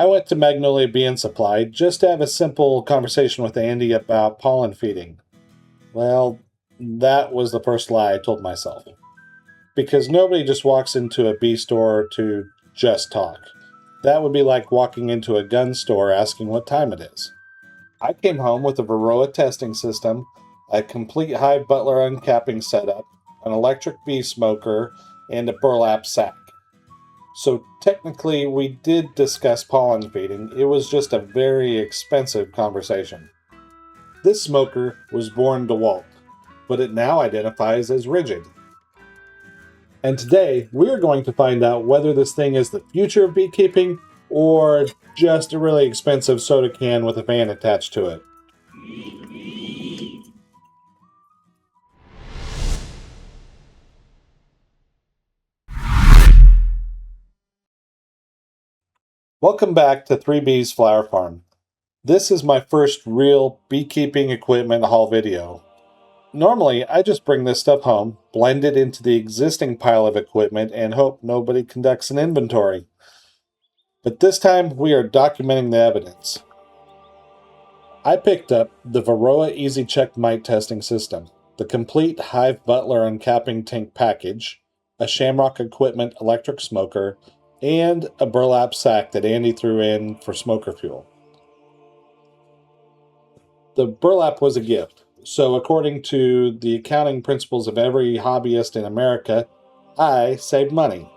I went to Magnolia Bee Supply just to have a simple conversation with Andy about pollen feeding. Well, that was the first lie I told myself. Because nobody just walks into a bee store to just talk. That would be like walking into a gun store asking what time it is. I came home with a Varroa testing system, a complete Hive Butler uncapping setup, an electric bee smoker, and a burlap sack. So technically, we did discuss pollen feeding. It was just a very expensive conversation. This smoker was born DeWalt, but it now identifies as Ridgid. And today, we're going to find out whether this thing is the future of beekeeping or just a really expensive soda can with a fan attached to it. Welcome back to 3 Bees Flower Farm. This is my first real beekeeping equipment haul video. Normally, I just bring this stuff home, blend it into the existing pile of equipment, and hope nobody conducts an inventory. But this time, we are documenting the evidence. I picked up the Varroa EasyCheck mite testing system, the complete Hive Butler uncapping tank package, a Shamrock equipment electric smoker, and a burlap sack that Andy threw in for smoker fuel. The burlap was a gift, so according to the accounting principles of every hobbyist in America, I saved money.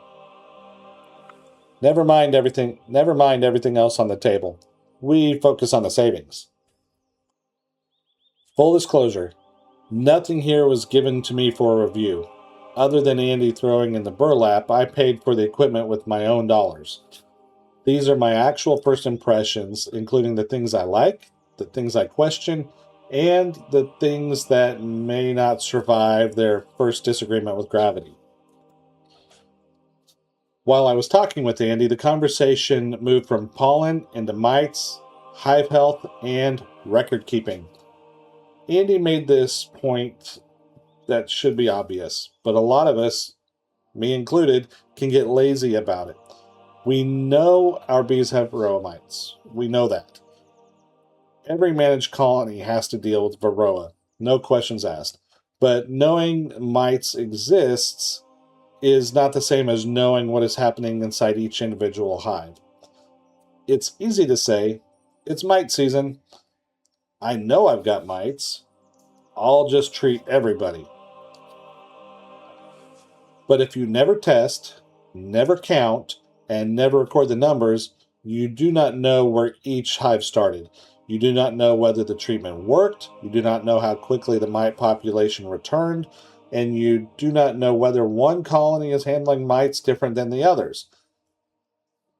Never mind everything else on the table. We focus on the savings. Full disclosure, nothing here was given to me for a review. Other than Andy throwing in the burlap, I paid for the equipment with my own dollars. These are my actual first impressions, including the things I like, the things I question, and the things that may not survive their first disagreement with gravity. While I was talking with Andy, the conversation moved from pollen into mites, hive health, and record keeping. Andy made this point that should be obvious, but a lot of us, me included, can get lazy about it. We know our bees have varroa mites. We know that. Every managed colony has to deal with varroa, no questions asked. But knowing mites exists is not the same as knowing what is happening inside each individual hive. It's easy to say, it's mite season. I know I've got mites. I'll just treat everybody. But if you never test, never count, and never record the numbers, you do not know where each hive started. You do not know whether the treatment worked. You do not know how quickly the mite population returned. And you do not know whether one colony is handling mites different than the others.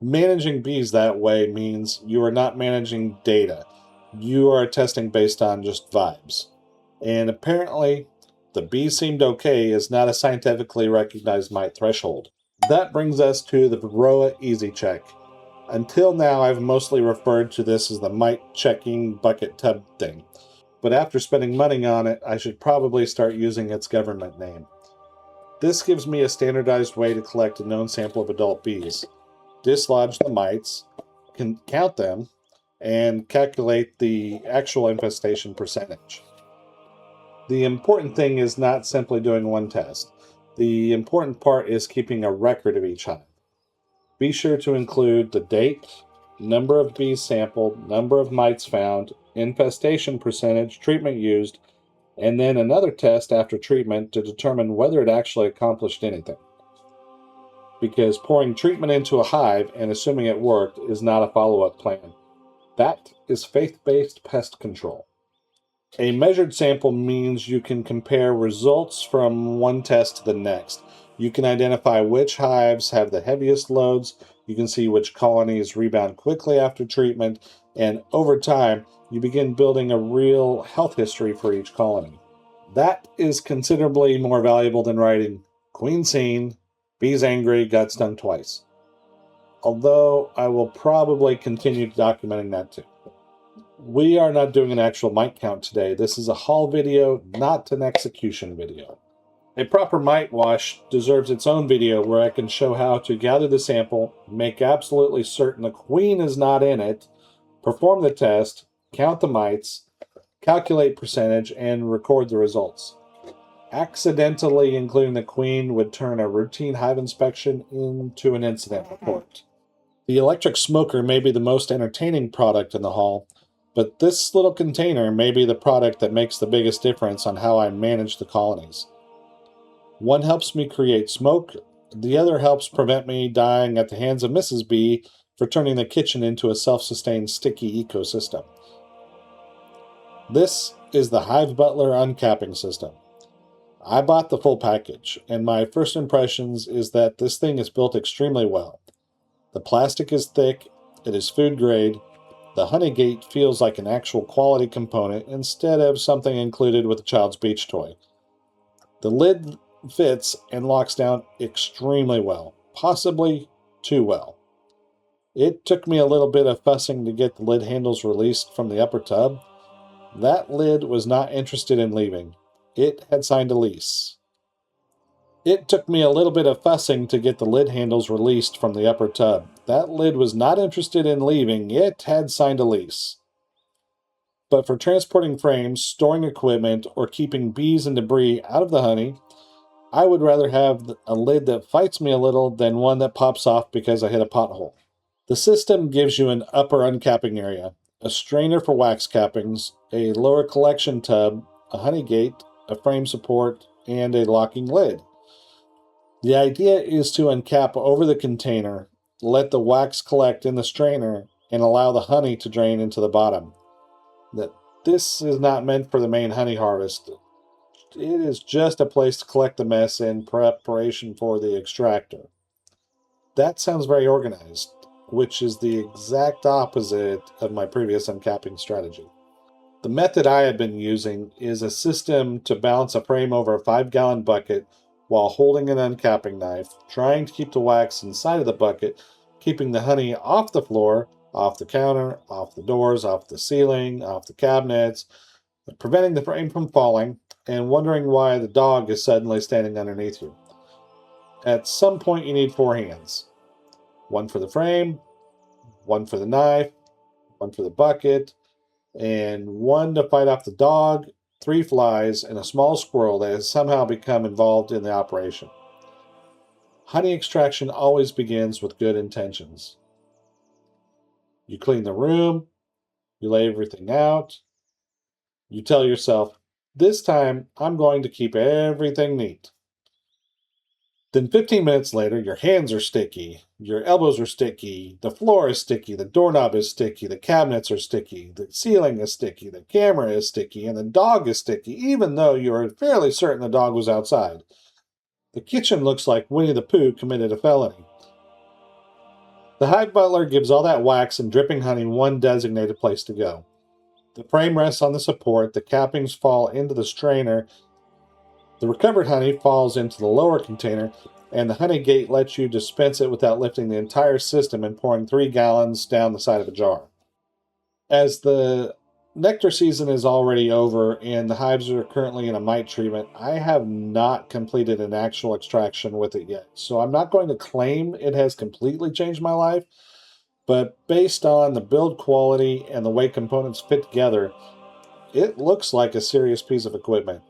Managing bees that way means you are not managing data. You are testing based on just vibes. And apparently, the bee seemed okay is not a scientifically recognized mite threshold. That brings us to the Varroa EasyCheck. Until now, I've mostly referred to this as the mite checking bucket tub thing. But after spending money on it, I should probably start using its government name. This gives me a standardized way to collect a known sample of adult bees, dislodge the mites, can count them, and calculate the actual infestation percentage. The important thing is not simply doing one test. The important part is keeping a record of each hive. Be sure to include the date, number of bees sampled, number of mites found, infestation percentage, treatment used, and then another test after treatment to determine whether it actually accomplished anything. Because pouring treatment into a hive and assuming it worked is not a follow-up plan. That is faith-based pest control. A measured sample means you can compare results from one test to the next. You can identify which hives have the heaviest loads, you can see which colonies rebound quickly after treatment, and over time, you begin building a real health history for each colony. That is considerably more valuable than writing, "Queen seen, bees angry, got stung twice." Although I will probably continue documenting that too. We are not doing an actual mite count today. This is a haul video, not an execution video. A proper mite wash deserves its own video where I can show how to gather the sample, make absolutely certain the queen is not in it, perform the test, count the mites, calculate percentage, and record the results. Accidentally including the queen would turn a routine hive inspection into an incident report. The electric smoker may be the most entertaining product in the hall, but this little container may be the product that makes the biggest difference on how I manage the colonies. One helps me create smoke, the other helps prevent me dying at the hands of Mrs. Bee for turning the kitchen into a self-sustained sticky ecosystem. This is the Hive Butler uncapping system. I bought the full package, and my first impressions is that this thing is built extremely well. The plastic is thick, it is food grade, the honey gate feels like an actual quality component instead of something included with a child's beach toy. The lid fits and locks down extremely well, possibly too well. It took me a little bit of fussing to get the lid handles released from the upper tub. That lid was not interested in leaving. It had signed a lease. It took me a little bit of fussing to get the lid handles released from the upper tub. That lid was not interested in leaving. It had signed a lease. But for transporting frames, storing equipment, or keeping bees and debris out of the honey, I would rather have a lid that fights me a little than one that pops off because I hit a pothole. The system gives you an upper uncapping area, a strainer for wax cappings, a lower collection tub, a honey gate, a frame support, and a locking lid. The idea is to uncap over the container, let the wax collect in the strainer, and allow the honey to drain into the bottom. This is not meant for the main honey harvest. It is just a place to collect the mess in preparation for the extractor. That sounds very organized, which is the exact opposite of my previous uncapping strategy. The method I have been using is a system to balance a frame over a 5-gallon bucket while holding an uncapping knife, trying to keep the wax inside of the bucket, keeping the honey off the floor, off the counter, off the doors, off the ceiling, off the cabinets, preventing the frame from falling, and wondering why the dog is suddenly standing underneath you. At some point you need 4 hands. One for the frame, one for the knife, one for the bucket, and one to fight off the dog, 3 flies, and a small squirrel that has somehow become involved in the operation. Honey extraction always begins with good intentions. You clean the room, you lay everything out, you tell yourself, this time I'm going to keep everything neat. Then 15 minutes later, your hands are sticky, your elbows are sticky, the floor is sticky, the doorknob is sticky, the cabinets are sticky, the ceiling is sticky, the camera is sticky, and the dog is sticky, even though you are fairly certain the dog was outside. The kitchen looks like Winnie the Pooh committed a felony. The Hive Butler gives all that wax and dripping honey one designated place to go. The frame rests on the support, the cappings fall into the strainer, the recovered honey falls into the lower container, and the honey gate lets you dispense it without lifting the entire system and pouring 3 gallons down the side of a jar. As the nectar season is already over and the hives are currently in a mite treatment, I have not completed an actual extraction with it yet. So I'm not going to claim it has completely changed my life, but based on the build quality and the way components fit together, it looks like a serious piece of equipment.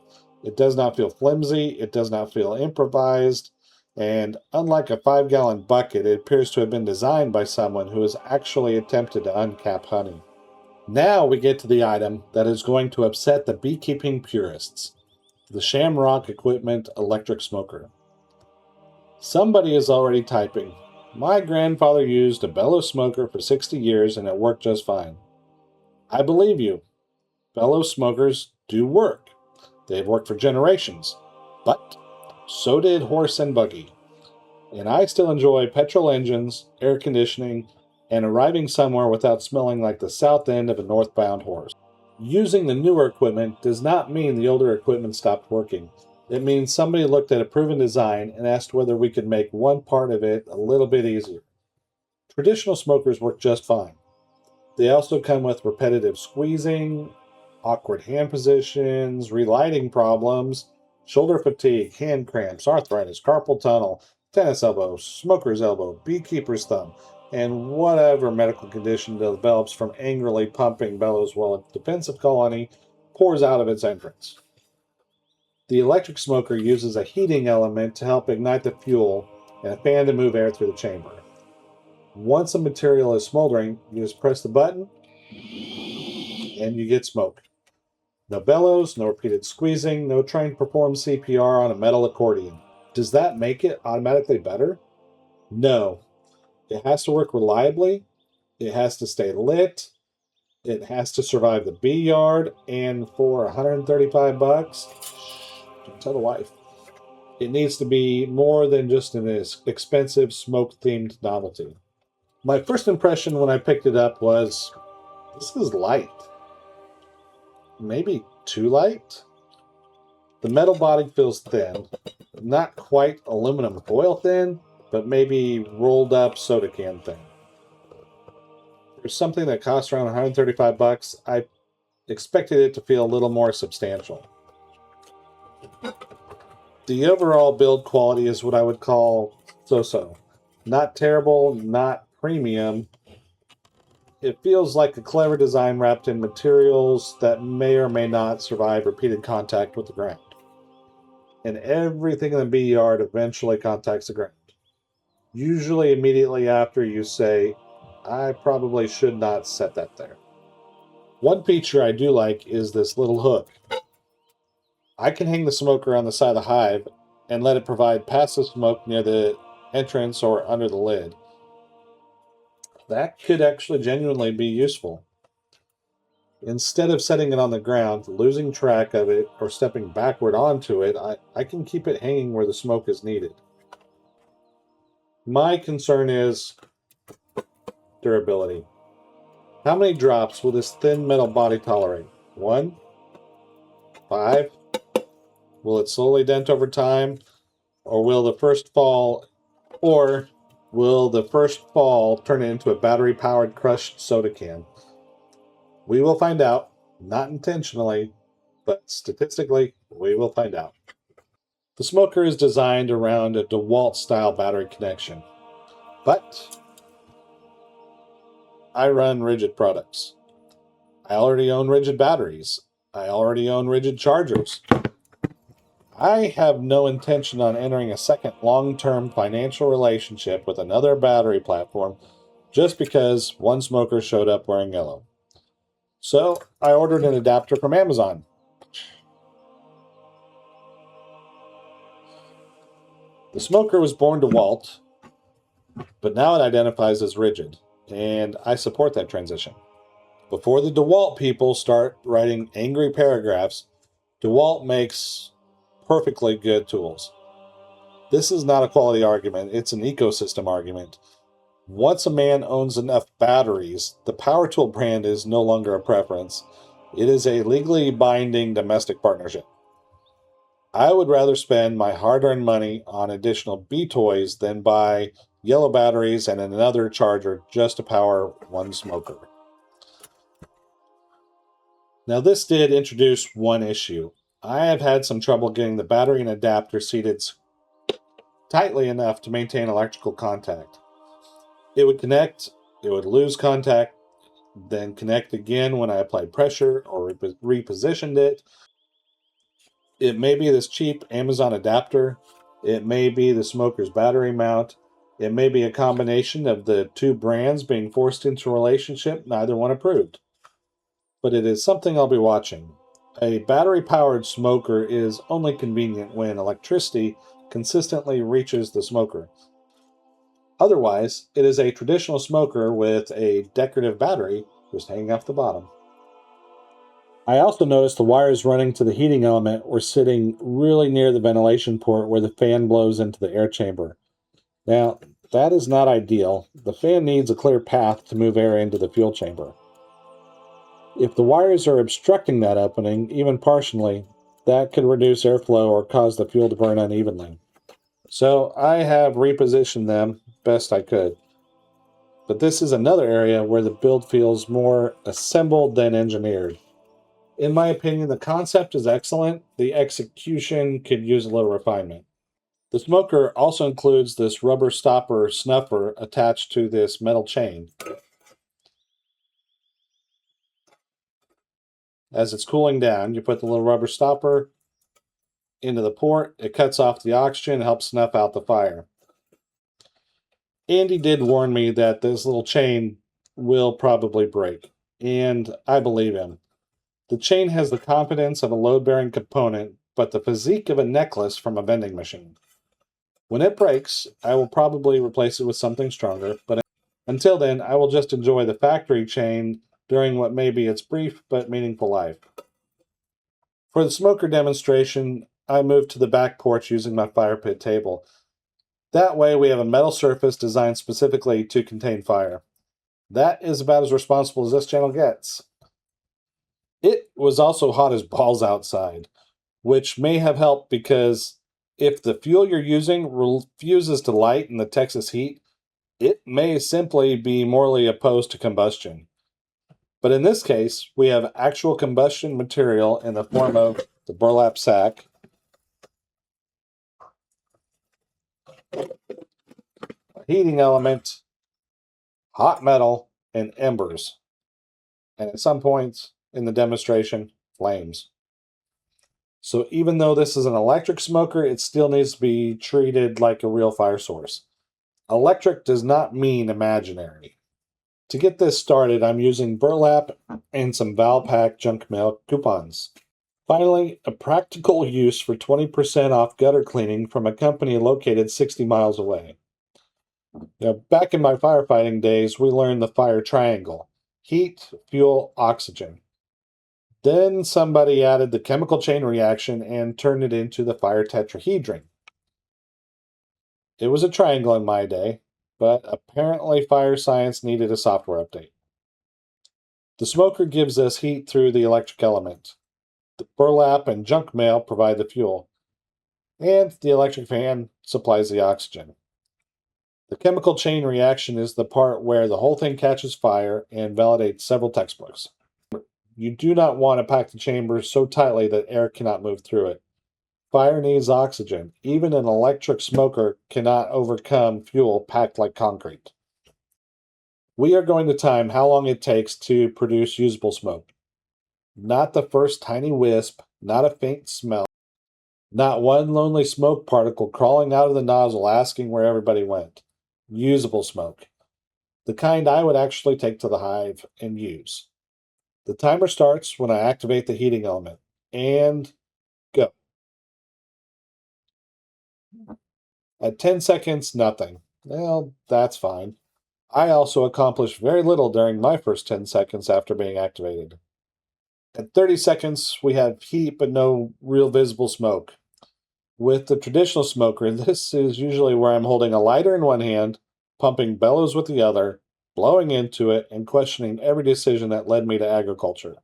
It does not feel flimsy, it does not feel improvised, and unlike a 5-gallon bucket, it appears to have been designed by someone who has actually attempted to uncap honey. Now we get to the item that is going to upset the beekeeping purists, the Shamrock Equipment Electric Smoker. Somebody is already typing, my grandfather used a bellows smoker for 60 years and it worked just fine. I believe you. Bellows smokers do work. They've worked for generations. But so did horse and buggy. And I still enjoy petrol engines, air conditioning, and arriving somewhere without smelling like the south end of a northbound horse. Using the newer equipment does not mean the older equipment stopped working. It means somebody looked at a proven design and asked whether we could make one part of it a little bit easier. Traditional smokers work just fine. They also come with repetitive squeezing, awkward hand positions, relighting problems, shoulder fatigue, hand cramps, arthritis, carpal tunnel, tennis elbow, smoker's elbow, beekeeper's thumb, and whatever medical condition develops from angrily pumping bellows while a defensive colony pours out of its entrance. The electric smoker uses a heating element to help ignite the fuel and a fan to move air through the chamber. Once a material is smoldering, you just press the button and you get smoke. No bellows, no repeated squeezing, no trying to perform CPR on a metal accordion. Does that make it automatically better? No. It has to work reliably, it has to stay lit, it has to survive the bee yard, and for $135, don't tell the wife. It needs to be more than just an expensive smoke-themed novelty. My first impression when I picked it up was, this is light. Maybe too light? The metal body feels thin. Not quite aluminum foil thin, but maybe rolled up soda can thin. For something that costs around $135, I expected it to feel a little more substantial. The overall build quality is what I would call so-so. Not terrible, not premium. It feels like a clever design wrapped in materials that may or may not survive repeated contact with the ground. And everything in the bee yard eventually contacts the ground. Usually immediately after you say, I probably should not set that there. One feature I do like is this little hook. I can hang the smoker on the side of the hive and let it provide passive smoke near the entrance or under the lid. That could actually genuinely be useful. Instead of setting it on the ground, losing track of it, or stepping backward onto it, I can keep it hanging where the smoke is needed. My concern is durability. How many drops will this thin metal body tolerate? 1? 5? Will it slowly dent over time? Or will the first fall turn it into a battery-powered crushed soda can? We will find out, not intentionally, but statistically, we will find out. The smoker is designed around a DeWalt-style battery connection, but I run Ridgid products. I already own Ridgid batteries. I already own Ridgid chargers. I have no intention on entering a second long-term financial relationship with another battery platform just because one smoker showed up wearing yellow. So I ordered an adapter from Amazon. The smoker was born DeWalt, but now it identifies as Ridgid, and I support that transition. Before the DeWalt people start writing angry paragraphs, DeWalt makes perfectly good tools. This is not a quality argument, it's an ecosystem argument. Once a man owns enough batteries, the power tool brand is no longer a preference. It is a legally binding domestic partnership. I would rather spend my hard-earned money on additional bee toys than buy yellow batteries and another charger just to power one smoker. Now this did introduce one issue. I have had some trouble getting the battery and adapter seated tightly enough to maintain electrical contact. It would connect, it would lose contact, then connect again when I applied pressure or repositioned it. It may be this cheap Amazon adapter. It may be the smoker's battery mount. It may be a combination of the two brands being forced into a relationship, neither one approved. But it is something I'll be watching. A battery-powered smoker is only convenient when electricity consistently reaches the smoker. Otherwise, it is a traditional smoker with a decorative battery just hanging off the bottom. I also noticed the wires running to the heating element were sitting really near the ventilation port where the fan blows into the air chamber. Now, that is not ideal. The fan needs a clear path to move air into the fuel chamber. If the wires are obstructing that opening, even partially, that could reduce airflow or cause the fuel to burn unevenly. So I have repositioned them best I could. But this is another area where the build feels more assembled than engineered. In my opinion, the concept is excellent. The execution could use a little refinement. The smoker also includes this rubber stopper snuffer attached to this metal chain. As it's cooling down, you put the little rubber stopper into the port. It cuts off the oxygen and helps snuff out the fire. Andy did warn me that this little chain will probably break, and I believe him. The chain has the confidence of a load-bearing component, but the physique of a necklace from a vending machine. When it breaks, I will probably replace it with something stronger, but until then, I will just enjoy the factory chain during what may be its brief but meaningful life. For the smoker demonstration, I moved to the back porch using my fire pit table. That way we have a metal surface designed specifically to contain fire. That is about as responsible as this channel gets. It was also hot as balls outside, which may have helped because if the fuel you're using refuses to light in the Texas heat, it may simply be morally opposed to combustion. But in this case, we have actual combustion material in the form of the burlap sack, a heating element, hot metal, and embers. And at some points in the demonstration, flames. So even though this is an electric smoker, it still needs to be treated like a real fire source. Electric does not mean imaginary. To get this started, I'm using burlap and some Valpak junk mail coupons. Finally, a practical use for 20% off gutter cleaning from a company located 60 miles away. Now, back in my firefighting days, we learned the fire triangle: heat, fuel, oxygen. Then somebody added the chemical chain reaction and turned it into the fire tetrahedron. It was a triangle in my day, but apparently fire science needed a software update. The smoker gives us heat through the electric element. The burlap and junk mail provide the fuel, and the electric fan supplies the oxygen. The chemical chain reaction is the part where the whole thing catches fire and validates several textbooks. You do not want to pack the chamber so tightly that air cannot move through it. Fire needs oxygen. Even an electric smoker cannot overcome fuel packed like concrete. We are going to time how long it takes to produce usable smoke. Not the first tiny wisp, not a faint smell, not one lonely smoke particle crawling out of the nozzle asking where everybody went. Usable smoke. The kind I would actually take to the hive and use. The timer starts when I activate the heating element. And go. At 10 seconds, nothing. Well, that's fine. I also accomplished very little during my first 10 seconds after being activated. At 30 seconds, we have heat but no real visible smoke. With the traditional smoker, this is usually where I'm holding a lighter in one hand, pumping bellows with the other, blowing into it, and questioning every decision that led me to agriculture.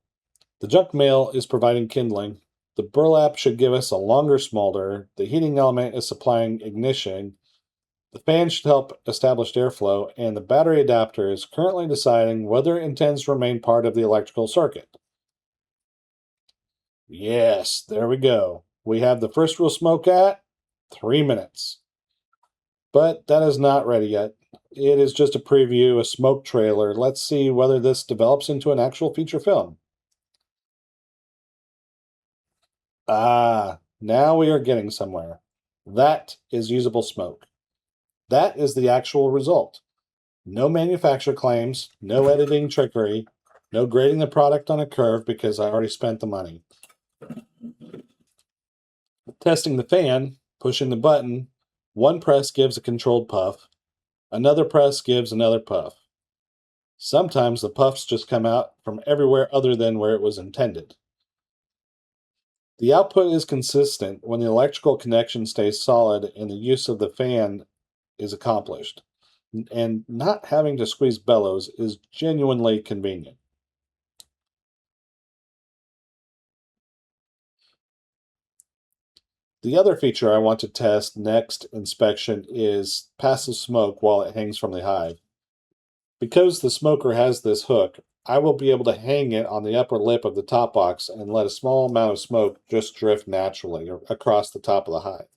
The junk mail is providing kindling. The burlap should give us a longer smolder. The heating element is supplying ignition. The fan should help establish airflow, and the battery adapter is currently deciding whether it intends to remain part of the electrical circuit. Yes, there we go. We have the first real smoke at 3 minutes. But that is not ready yet. It is just a preview, a smoke trailer. Let's see whether this develops into an actual feature film. Ah, now we are getting somewhere. That is usable smoke. That is the actual result. No manufacturer claims, no editing trickery, no grading the product on a curve because I already spent the money. Testing the fan, pushing the button, one press gives a controlled puff, another press gives another puff. Sometimes the puffs just come out from everywhere other than where it was intended. The output is consistent when the electrical connection stays solid and the use of the fan is accomplished, and not having to squeeze bellows is genuinely convenient. The other feature I want to test next inspection is passive smoke while it hangs from the hive. Because the smoker has this hook, I will be able to hang it on the upper lip of the top box and let a small amount of smoke just drift naturally across the top of the hive.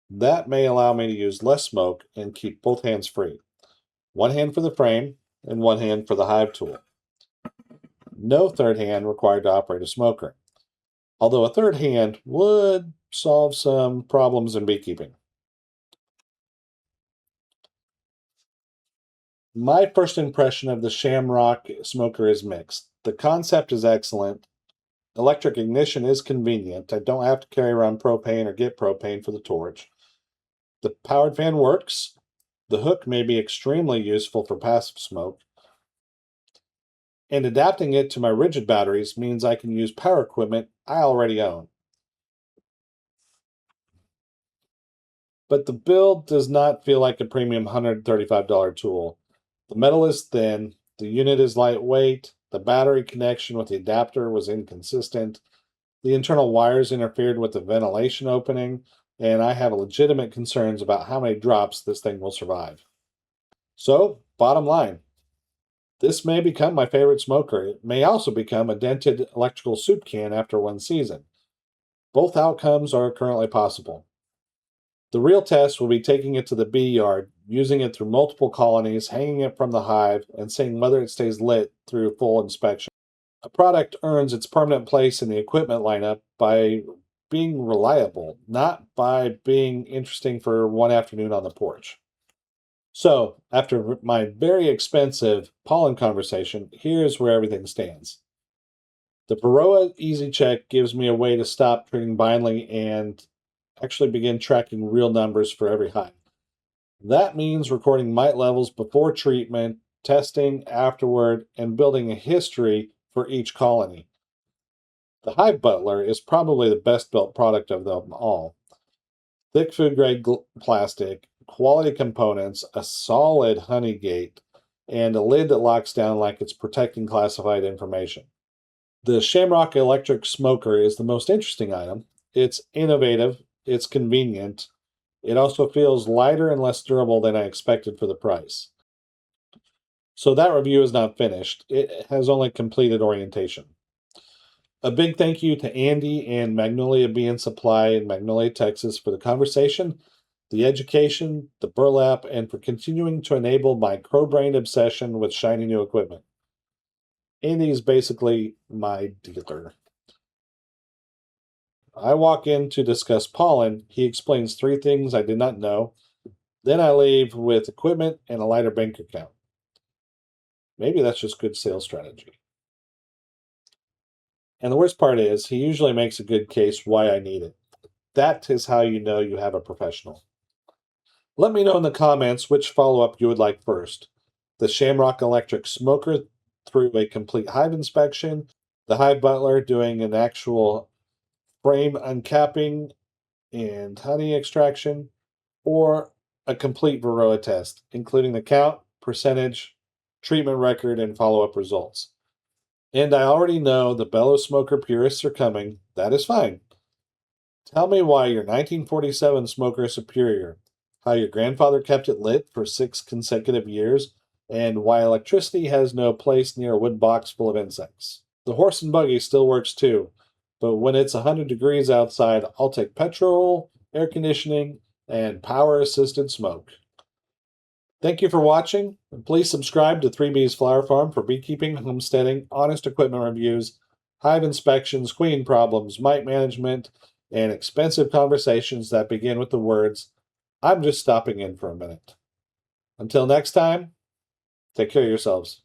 That may allow me to use less smoke and keep both hands free. One hand for the frame and one hand for the hive tool. No third hand required to operate a smoker, although a third hand would solve some problems in beekeeping. My first impression of the Shamrock smoker is mixed. The concept is excellent. Electric ignition is convenient. I don't have to carry around propane or get propane for the torch. The powered fan works. The hook may be extremely useful for passive smoke. And adapting it to my Ridgid batteries means I can use power equipment I already own. But the build does not feel like a premium $135 tool. The metal is thin, the unit is lightweight, the battery connection with the adapter was inconsistent, the internal wires interfered with the ventilation opening, and I have legitimate concerns about how many drops this thing will survive. So, bottom line, this may become my favorite smoker. It may also become a dented electrical soup can after one season. Both outcomes are currently possible. The real test will be taking it to the bee yard, using it through multiple colonies, hanging it from the hive, and seeing whether it stays lit through full inspection. A product earns its permanent place in the equipment lineup by being reliable, not by being interesting for one afternoon on the porch. So, after my very expensive pollen conversation, here's where everything stands. The Varroa EasyCheck gives me a way to stop treating blindly and actually begin tracking real numbers for every hive. That means recording mite levels before treatment, testing afterward, and building a history for each colony. The Hive Butler is probably the best built product of them all. Thick food grade plastic, quality components, a solid honey gate, and a lid that locks down like it's protecting classified information. The Shamrock electric smoker is the most interesting item. It's innovative, it's convenient. It also feels lighter and less durable than I expected for the price. So that review is not finished. It has only completed orientation. A big thank you to Andy and Magnolia Bee Supply in Magnolia, Texas for the conversation, the education, the burlap, and for continuing to enable my crow-brained obsession with shiny new equipment. Andy is basically my dealer. I walk in to discuss pollen. He explains 3 things I did not know. Then I leave with equipment and a lighter bank account. Maybe that's just good sales strategy. And the worst part is, he usually makes a good case why I need it. That is how you know you have a professional. Let me know in the comments which follow-up you would like first. The Shamrock electric smoker through a complete hive inspection, the Hive Butler doing an actual frame uncapping and honey extraction, or a complete Varroa test, including the count, percentage, treatment record, and follow-up results. And I already know the bellows smoker purists are coming. That is fine. Tell me why your 1947 smoker is superior, how your grandfather kept it lit for 6 consecutive years, and why electricity has no place near a wood box full of insects. The horse and buggy still works too, but when it's 100 degrees outside, I'll take petrol, air conditioning, and power-assisted smoke. Thank you for watching, and please subscribe to 3B's Flower Farm for beekeeping, homesteading, honest equipment reviews, hive inspections, queen problems, mite management, and expensive conversations that begin with the words, "I'm just stopping in for a minute." Until next time, take care of yourselves.